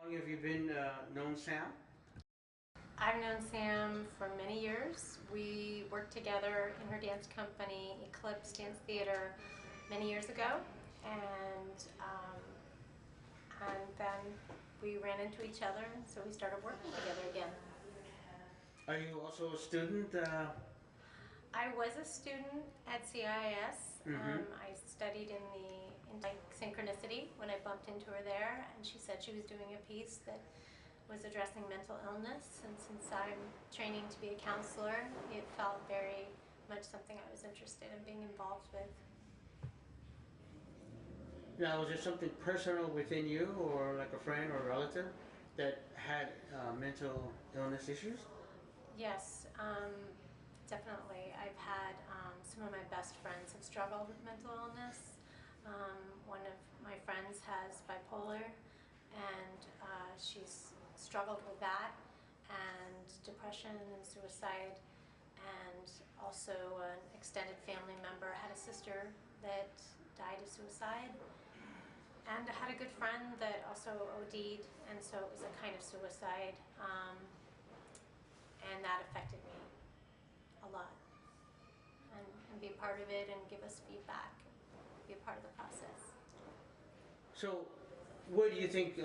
long have you been known Sam? I've known Sam for many years. We worked together in her dance company, Eclipse Dance Theater, many years ago, and then we ran into each other, so we started working together again. Are you also a student? I was a student at CIS. Mm-hmm. I studied in synchronicity when I bumped into her there, and she said she was doing a piece that was addressing mental illness, and since I'm training to be a counselor, it felt very much something I was interested in being involved with. Now, was there something personal within you, or like a friend or a relative, that had mental illness issues? Yes, definitely. I've had some of my best friends have struggled with mental illness. One of my friends has bipolar, and she's struggled with that, and depression and suicide. And also, an extended family member had a sister that died of suicide. And I had a good friend that also OD'd, and so it was a kind of suicide, and that affected me a lot. And be a part of it and give us feedback, be a part of the process. So, what do you think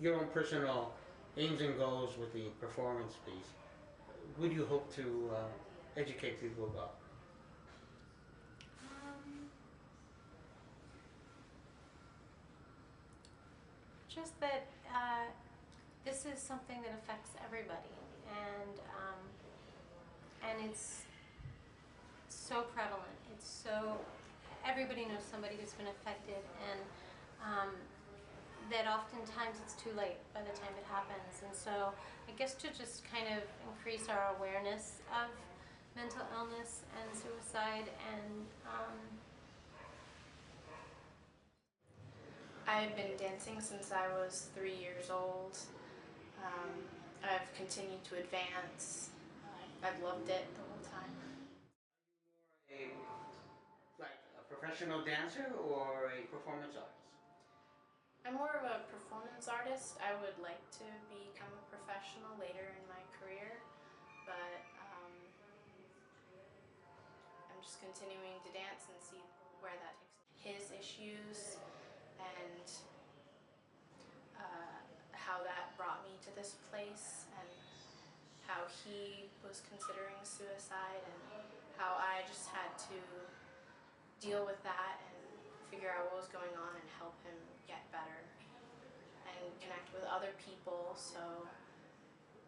your own personal aims and goals with the performance piece? What do you hope to educate people about? Um, just that this is something that affects everybody, and it's so prevalent. It's so everybody knows somebody who's been affected, and that oftentimes it's too late by the time it happens. And so I guess to just kind of increase our awareness of mental illness and suicide, and I've been dancing since I was 3 years old. Um, I've continued to advance. I've loved it the whole time. A like a professional dancer or a performance artist? I'm more of a performance artist. I would like to become a professional later in my career, but I'm just continuing to dance and see where that takes me. His issues and how that brought me to this place, and how he was considering suicide, and how I just had to deal with that and figure out what was going on and help him get better and connect with other people so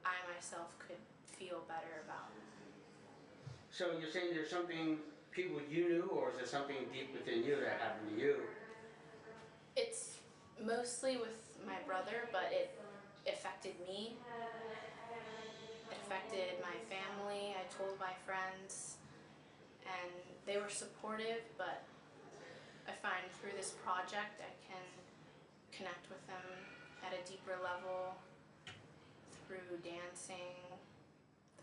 I myself could feel better about it. So you're saying there's something people you knew, or is there something deep within you that happened to you? It's mostly with my brother, but it affected me. It affected my family. I told my friends, and they were supportive, but I find through this project I can connect with them at a deeper level through dancing,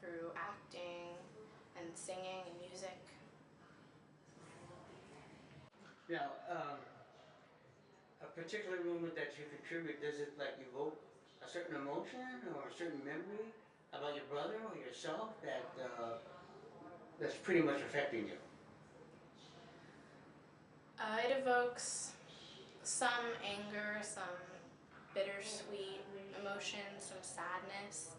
through acting, and singing and music. Now, a particular movement that you contribute, does it like evoke a certain emotion or a certain memory about your brother or yourself that's pretty much affecting you? It evokes some anger, some bittersweet emotions, some sadness.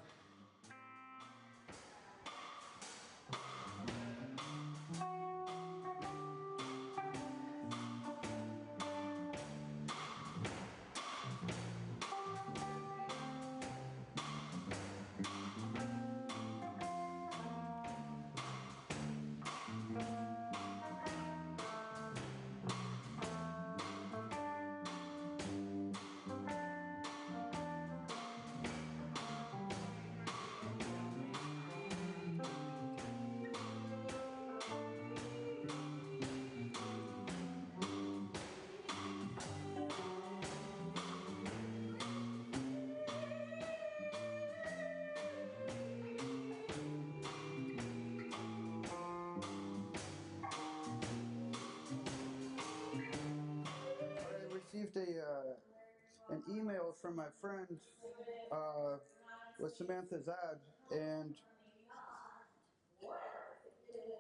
an email from my friend with Samantha's ad, and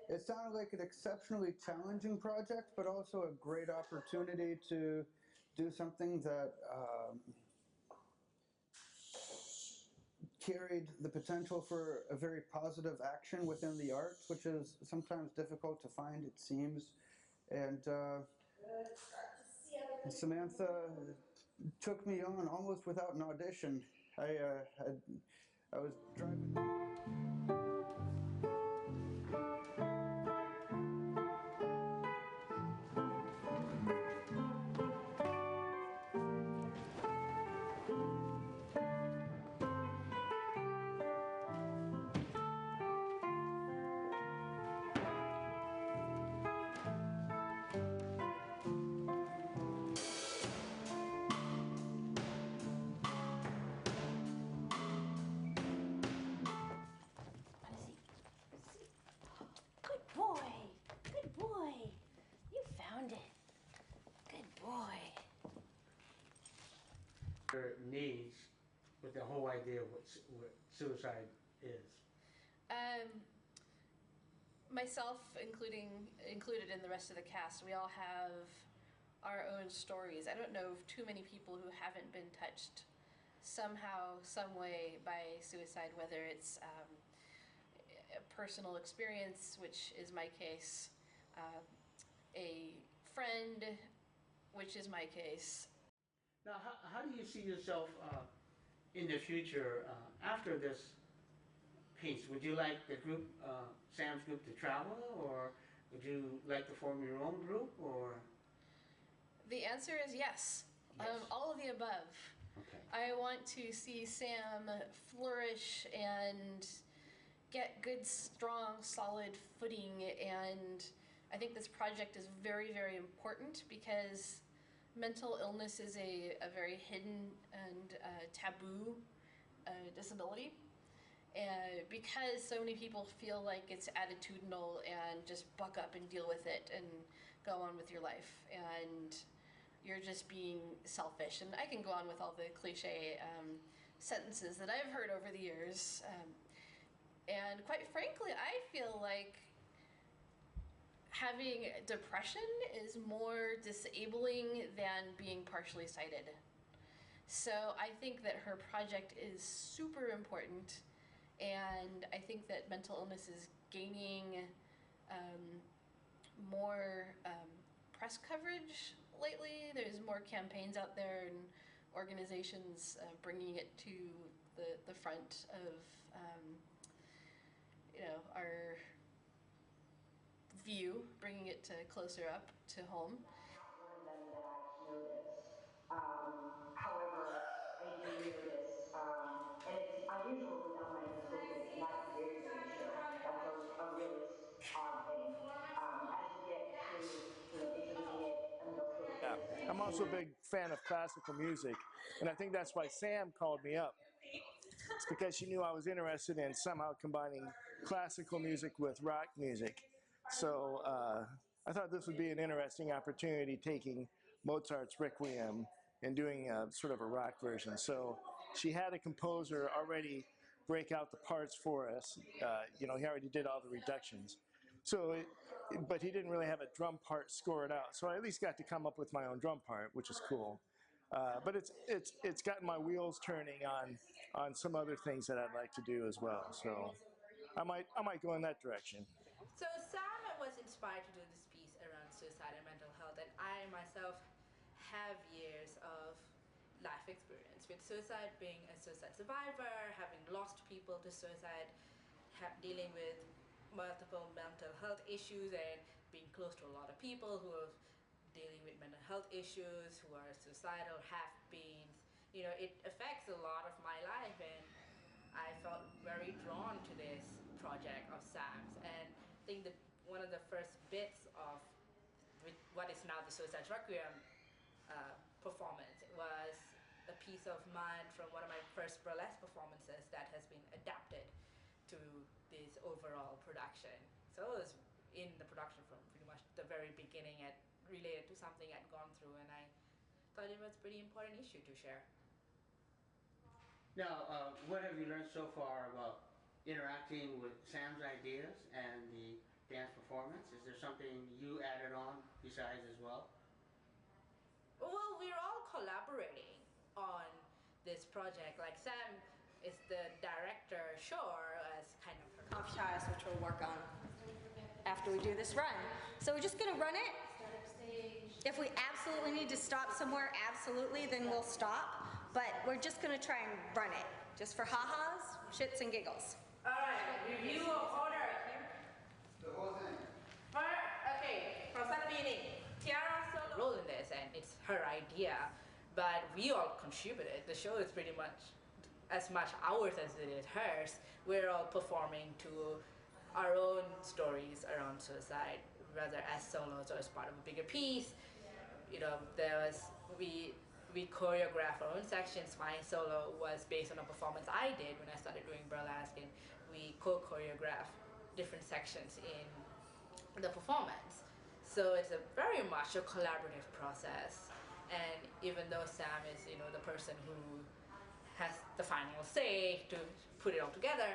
it sounded like an exceptionally challenging project, but also a great opportunity to do something that carried the potential for a very positive action within the arts, which is sometimes difficult to find, it seems. And Samantha took me on almost without an audition. I was driving. Good boy. Good boy. You found it. Good boy. Your needs with the whole idea of what suicide is. Myself, included in the rest of the cast, we all have our own stories. I don't know of too many people who haven't been touched somehow, some way by suicide, whether it's a personal experience, which is my case, a friend, which is my case. Now, how do you see yourself in the future after this piece? Would you like the group, Sam's group, to travel, or would you like to form your own group, or? The answer is yes. Yes. All of the above. Okay. I want to see Sam flourish and get good, strong, solid footing, and I think this project is very, very important because mental illness is a very hidden and taboo disability. And because so many people feel like it's attitudinal and just buck up and deal with it and go on with your life, and you're just being selfish. And I can go on with all the cliche sentences that I've heard over the years. And quite frankly, I feel like having depression is more disabling than being partially sighted. So I think that her project is super important, and I think that mental illness is gaining more press coverage lately. There's more campaigns out there and organizations bringing it to the front of our view, bringing it to closer up to home. One of them that I've noticed. However, I do notice, and it's unusual with elementary school kids, and that's very, very true. That's a really odd thing. As you get to intermediate and middle school Yeah, kids, I'm also a big fan of classical music, and I think that's why Sam called me up. It's because she knew I was interested in somehow combining classical music with rock music. So I thought this would be an interesting opportunity, taking Mozart's Requiem and doing sort of a rock version. So she had a composer already break out the parts for us. He already did all the reductions. So, but he didn't really have a drum part scored out. So I at least got to come up with my own drum part, which is cool. But it's gotten my wheels turning on some other things that I'd like to do as well. So I might go in that direction. So Sam was inspired to do this piece around suicide and mental health, and I myself have years of life experience with suicide, being a suicide survivor, having lost people to suicide, dealing with multiple mental health issues, and being close to a lot of people who are dealing with mental health issues, who are suicidal, have been. It affects a lot of my life, and I felt very drawn to this project of Sam's. And I think that one of the first bits of what is now the Suicide Requiem performance was a piece of mine from one of my first burlesque performances that has been adapted to this overall production. So it was in the production from pretty much the very beginning, related to something I'd gone through, and I thought it was a pretty important issue to share. Now, what have you learned so far about interacting with Sam's ideas and the dance performance? Is there something you added on besides as well? Well, we're all collaborating on this project. Like Sam is the director, sure, as kind of her Offshires, which we'll work on after we do this run. So we're just gonna run it. If we absolutely need to stop somewhere, absolutely, then we'll stop. But we're just gonna try and run it, just for ha-has, shits and giggles. All right, review of order. The whole thing. Okay, from start to beginning. Tiara solo role in this, and it's her idea, but we all contributed. The show is pretty much as much ours as it is hers. We're all performing to our own stories around suicide, whether as solos or as part of a bigger piece. You know, we choreograph our own sections. My solo was based on a performance I did when I started doing burlesque, and we co-choreograph different sections in the performance. So it's a very much a collaborative process. And even though Sam is, you know, the person who has the final say to put it all together,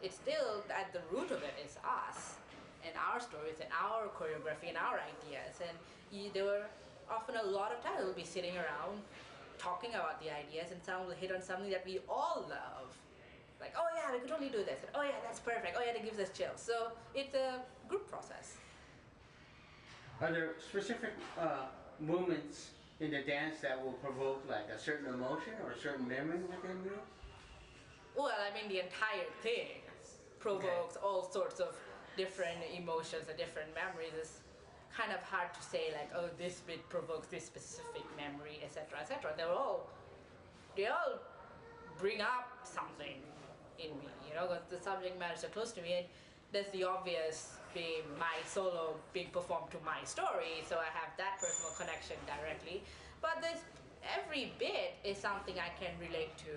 it's still at the root of it is us and our stories and our choreography and our ideas. And there were often a lot of times we'll be sitting around talking about the ideas, and someone will hit on something that we all love. Like, oh yeah, we could totally do this. And, oh yeah, that's perfect. Oh yeah, that gives us chills. So it's a group process. Are there specific movements in the dance that will provoke like a certain emotion or a certain memory within you? Well, I mean, the entire thing provokes all sorts of different emotions and different memories. It's kind of hard to say like, oh, this bit provokes this specific memory, etc., etc. They all bring up something in me, you know, because the subject matter is so close to me, and there's the obvious being my solo being performed to my story, so I have that personal connection directly. But every bit is something I can relate to,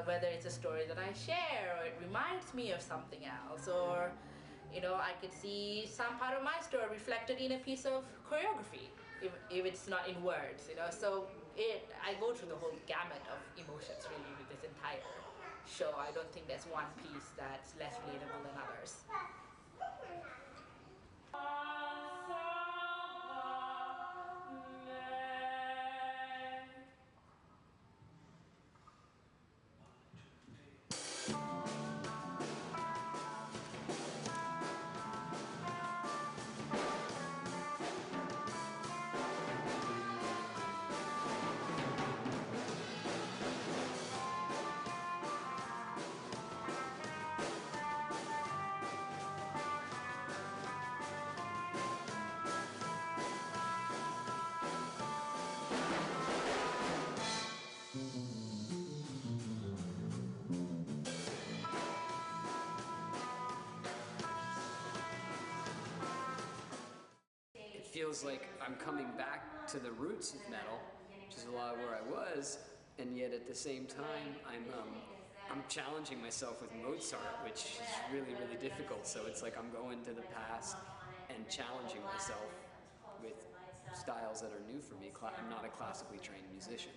whether it's a story that I share, or it reminds me of something else, or you know, I could see some part of my story reflected in a piece of choreography, if it's not in words, you know. So I go through the whole gamut of emotions really with this entire show. I don't think there's one piece that's less relatable than others. It feels like I'm coming back to the roots of metal, which is a lot of where I was, and yet at the same time I'm challenging myself with Mozart, which is really, really difficult. So it's like I'm going to the past and challenging myself with styles that are new for me. I'm not a classically trained musician.